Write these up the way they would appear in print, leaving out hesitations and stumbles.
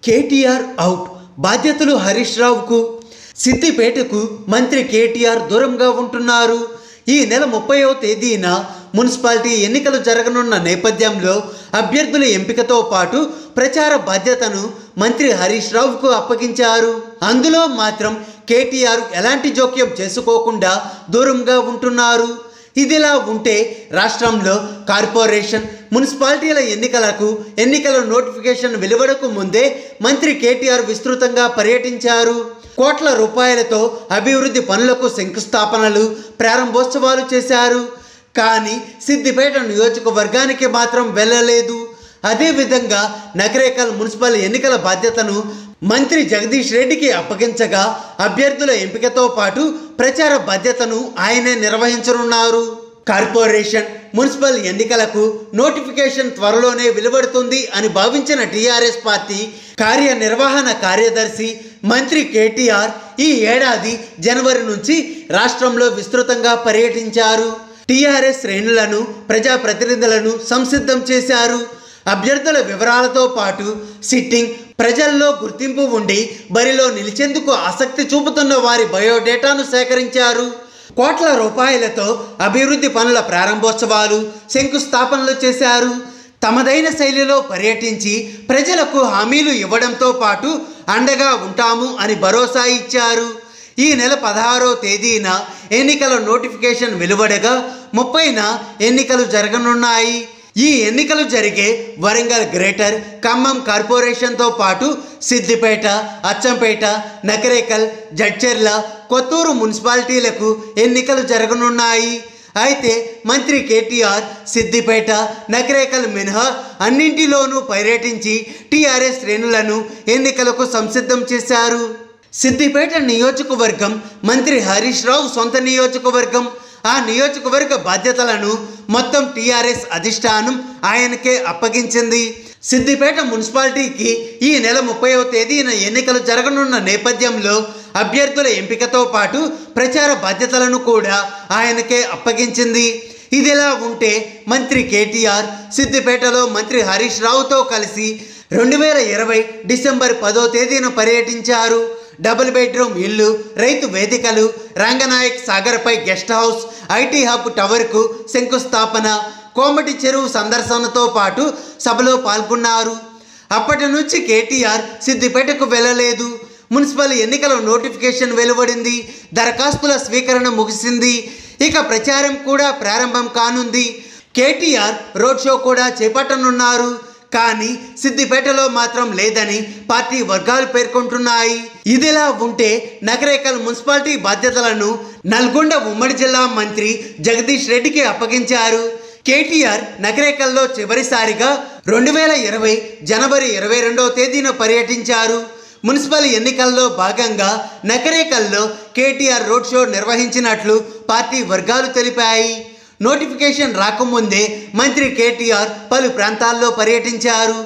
KTR out, బాధ్యతలు హరీష్ రావుకు. సిద్దిపేటకు మంత్రి కేటీఆర్ దూరంగా ఉంటున్నారు. ఈ నెల 30వ తేదీన మున్సిపాలిటీ ఎన్నికలు జరగనున్న నేపథ్యంలో అభ్యర్థుల ఎంపికతో పాటు ప్రచార బాధ్యతను మంత్రి హరీష్ రావుకు అప్పగించారు. అందులో మాత్రం కేటీఆర్ ఎలాంటి జోక్యం చేసుకోకుండా దూరంగా ఉంటున్నారు. ఇదిలా ఉంటే రాష్ట్రంలో కార్పొరేషన్, మున్సిపాలిటీల ఎన్నికల నోటిఫికేషన్ వెలువడకు ముందే మంత్రి కేటీఆర్ విస్తృతంగా పర్యటించారు. కోట్ల రూపాయలతో అభివృద్ధి పనులకు శంకుస్థాపనలు, ప్రారంభోత్సవాలు చేశారు. కానీ సిద్దిపేట నియోజకవర్గానికి మాత్రం వెళ్ళలేదు. అదేవిధంగా నగరేకల్ మున్సిపల్ ఎన్నికల బాధ్యతను మంత్రి జగదీష్ రెడ్డికి అప్పగించగా అభ్యర్థుల ఎంపికతో పాటు ప్రచార బాధ్యతను ఆయనే నిర్వహించనున్నారు. కార్పొరేషన్, మున్సిపల్ ఎన్నికలకు నోటిఫికేషన్ త్వరలోనే వెలువడుతుంది అని భావించిన టీఆర్ఎస్ పార్టీ కార్యనిర్వహణ కార్యదర్శి మంత్రి కేటీఆర్ ఈ ఏడాది జనవరి నుంచి రాష్ట్రంలో విస్తృతంగా పర్యటించారు. టీఆర్ఎస్ శ్రేణులను, ప్రజాప్రతినిధులను సంసిద్ధం చేశారు. అభ్యర్థుల వివరాలతో పాటు సిట్టింగ్, ప్రజల్లో గుర్తింపు ఉండి బరిలో నిలిచేందుకు ఆసక్తి చూపుతున్న వారి బయోడేటాను సేకరించారు. కోట్ల రూపాయలతో అభివృద్ధి పనుల ప్రారంభోత్సవాలు, శంకుస్థాపనలు చేశారు. తమదైన శైలిలో పర్యటించి ప్రజలకు హామీలు ఇవ్వడంతో పాటు అండగా ఉంటాము అని భరోసా ఇచ్చారు. ఈ నెల 16వ తేదీన ఎన్నికల నోటిఫికేషన్ వెలువడగా 30న ఎన్నికలు జరగనున్నాయి. ఈ ఎన్నికలు జరిగే వరంగల్ గ్రేటర్, ఖమ్మం కార్పొరేషన్తో పాటు సిద్దిపేట, అచ్చంపేట, నకరేకల్, జడ్చర్ల, కొత్తూరు మున్సిపాలిటీలకు ఎన్నికలు జరగనున్నాయి. అయితే మంత్రి కేటీఆర్ సిద్దిపేట, నకరేకల్ మినహా అన్నింటిలోనూ పర్యటించి టీఆర్ఎస్ శ్రేణులను ఎన్నికలకు సంసిద్ధం చేశారు. సిద్దిపేట నియోజకవర్గం మంత్రి హరీష్ రావు సొంత నియోజకవర్గం. ఆ నియోజకవర్గ బాధ్యతలను మొత్తం టీఆర్ఎస్ అధిష్టానం ఆయనకే అప్పగించింది. సిద్దిపేట మున్సిపాలిటీకి ఈ నెల 30వ తేదీన ఎన్నికలు జరగనున్న నేపథ్యంలో అభ్యర్థుల ఎంపికతో పాటు ప్రచార బాధ్యతలను కూడా ఆయనకే అప్పగించింది. ఇదిలా ఉంటే మంత్రి కేటీఆర్ సిద్దిపేటలో మంత్రి హరీష్ రావుతో కలిసి 2020 డిసెంబర్ 10వ తేదీన పర్యటించారు. డబుల్ బెడ్రూమ్ ఇల్లు, రైతు వేదికలు, రంగనాయక్ సాగర్పై గెస్ట్ హౌస్, ఐటీ హబ్ టవర్కు శంకుస్థాపన, కోమటి చెరువు సందర్శనతో పాటు సభలో పాల్గొన్నారు. అప్పటి నుంచి కేటీఆర్ సిద్దిపేటకు వెళ్ళలేదు. మున్సిపల్ ఎన్నికల నోటిఫికేషన్ వెలువడింది. దరఖాస్తుల స్వీకరణ ముగిసింది. ఇక ప్రచారం కూడా ప్రారంభం కానుంది. కేటీఆర్ రోడ్ షో కూడా చేపట్టనున్నారు. కానీ సిద్దిపేటలో మాత్రం లేదని పార్టీ వర్గాలు పేర్కొంటున్నాయి. ఇదిలా ఉంటే నగరేకల్ మున్సిపాలిటీ బాధ్యతలను నల్గొండ ఉమ్మడి జిల్లా మంత్రి జగదీష్ రెడ్డికి అప్పగించారు. కేటీఆర్ నగరేకల్లో చివరిసారిగా 2020 జనవరి 22వ తేదీన పర్యటించారు. మున్సిపల్ ఎన్నికల్లో భాగంగా నగరేకల్లో కేటీఆర్ రోడ్ షో నిర్వహించినట్లు పార్టీ వర్గాలు తెలిపాయి. నోటిఫికేషన్ రాకముందే మంత్రి కేటీఆర్ పలు ప్రాంతాల్లో పర్యటించారు.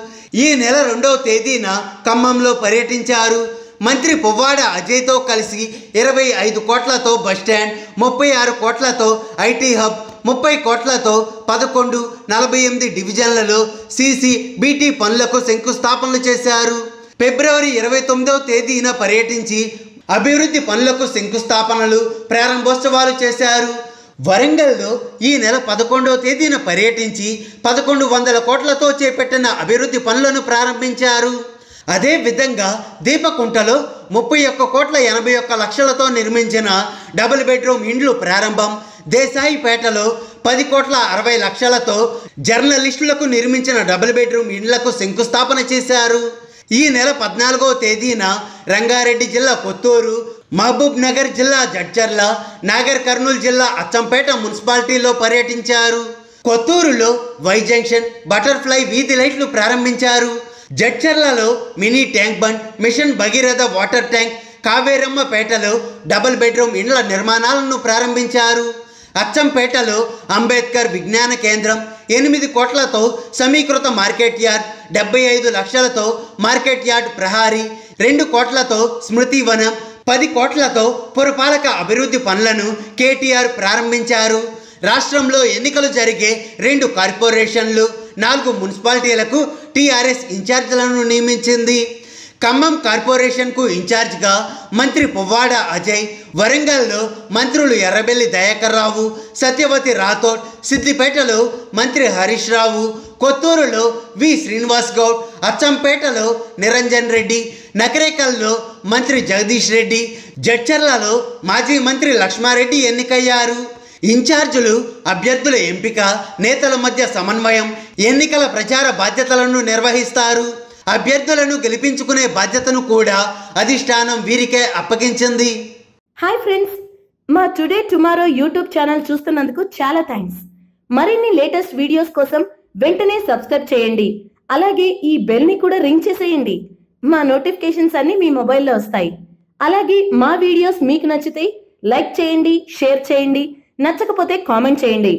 ఈ నెల 2వ తేదీన ఖమ్మంలో పర్యటించారు. మంత్రి పువ్వాడ అజయ్తో కలిసి 25 కోట్లతో బస్టాండ్, 36 కోట్లతో ఐటీ హబ్, 30 కోట్లతో 11, 48 డివిజన్లలో సీసీ, బీటీ పనులకు శంకుస్థాపనలు చేశారు. ఫిబ్రవరి 29వ తేదీన పర్యటించి అభివృద్ధి పనులకు శంకుస్థాపనలు, ప్రారంభోత్సవాలు చేశారు. వరంగల్లో ఈ నెల 11వ తేదీన పర్యటించి 1100 కోట్లతో చేపట్టిన అభివృద్ధి పనులను ప్రారంభించారు. అదేవిధంగా దీపకుంటలో 31 కోట్ల 81 లక్షలతో నిర్మించిన డబుల్ బెడ్రూమ్ ఇండ్లు ప్రారంభం, దేశాయిపేటలో 10 కోట్ల 60 లక్షలతో జర్నలిస్టులకు నిర్మించిన డబుల్ బెడ్రూమ్ ఇండ్లకు శంకుస్థాపన చేశారు. ఈ నెల 14వ తేదీన రంగారెడ్డి జిల్లా కొత్తూరు, మహబూబ్ నగర్ జిల్లా జడ్చర్ల, నాగర్ కర్నూలు జిల్లా అచ్చంపేట మున్సిపాలిటీలో పర్యటించారు. కొత్తూరులో వై జంక్షన్, బటర్ఫ్లై వీధి లైట్లు ప్రారంభించారు. జడ్చర్లలో mini tank bund, mission Bhagiratha water tank, కావేరమ్మపేటలో డబుల్ బెడ్రూమ్ ఇండ్ల నిర్మాణాలను ప్రారంభించారు. అచ్చంపేటలో అంబేద్కర్ విజ్ఞాన కేంద్రం, 8 కోట్లతో సమీకృత మార్కెట్ యార్డ్, 75 లక్షలతో మార్కెట్ యార్డ్ ప్రహారీ, 2 కోట్లతో స్మృతి వనం, 10 కోట్లతో పురపాలక అభివృద్ధి పనులను కేటీఆర్ ప్రారంభించారు. రాష్ట్రంలో ఎన్నికలు జరిగే 2 కార్పొరేషన్లు, 4 మున్సిపాలిటీలకు టీఆర్ఎస్ ఇన్ఛార్జీలను నియమించింది. ఖమ్మం కార్పొరేషన్కు ఇన్ఛార్జిగా మంత్రి పువ్వాడ అజయ్, వరంగల్లో మంత్రులు ఎర్రబెల్లి దయాకర్ రావు, సత్యవతి రాథోడ్, సిద్దిపేటలో మంత్రి హరీష్ రావు, కొత్తూరులో వి శ్రీనివాస్ గౌడ్, అచ్చంపేటలో నిరంజన్ రెడ్డి, నకరేకల్లో మంత్రి జగదీష్ రెడ్డి, జడ్చర్లలో మాజీ మంత్రి లక్ష్మారెడ్డి ఎన్నికయ్యారు. ఇన్ఛార్జీలు అభ్యర్థుల ఎంపిక, నేతల మధ్య సమన్వయం, ఎన్నికల ప్రచార బాధ్యతలను నిర్వహిస్తారు. అభ్యర్థులను గెలిపించుకునే బాధ్యతను కూడా అధిష్టానం వీరికే అప్పగించింది. హాయ్ ఫ్రెండ్స్, మా టుడే టుమారో యూట్యూబ్ ఛానల్ చూస్తున్నందుకు చాలా థ్యాంక్స్. మరిన్ని లేటెస్ట్ వీడియోస్ కోసం వెంటనే సబ్స్క్రైబ్ చేయండి. అలాగే ఈ బెల్ ని కూడా రింగ్ చేసేయండి. మా నోటిఫికేషన్స్ అన్ని మీ మొబైల్లో వస్తాయి. అలాగే మా వీడియోస్ మీకు నచ్చితే లైక్ చేయండి, షేర్ చేయండి, నచ్చకపోతే కామెంట్ చేయండి.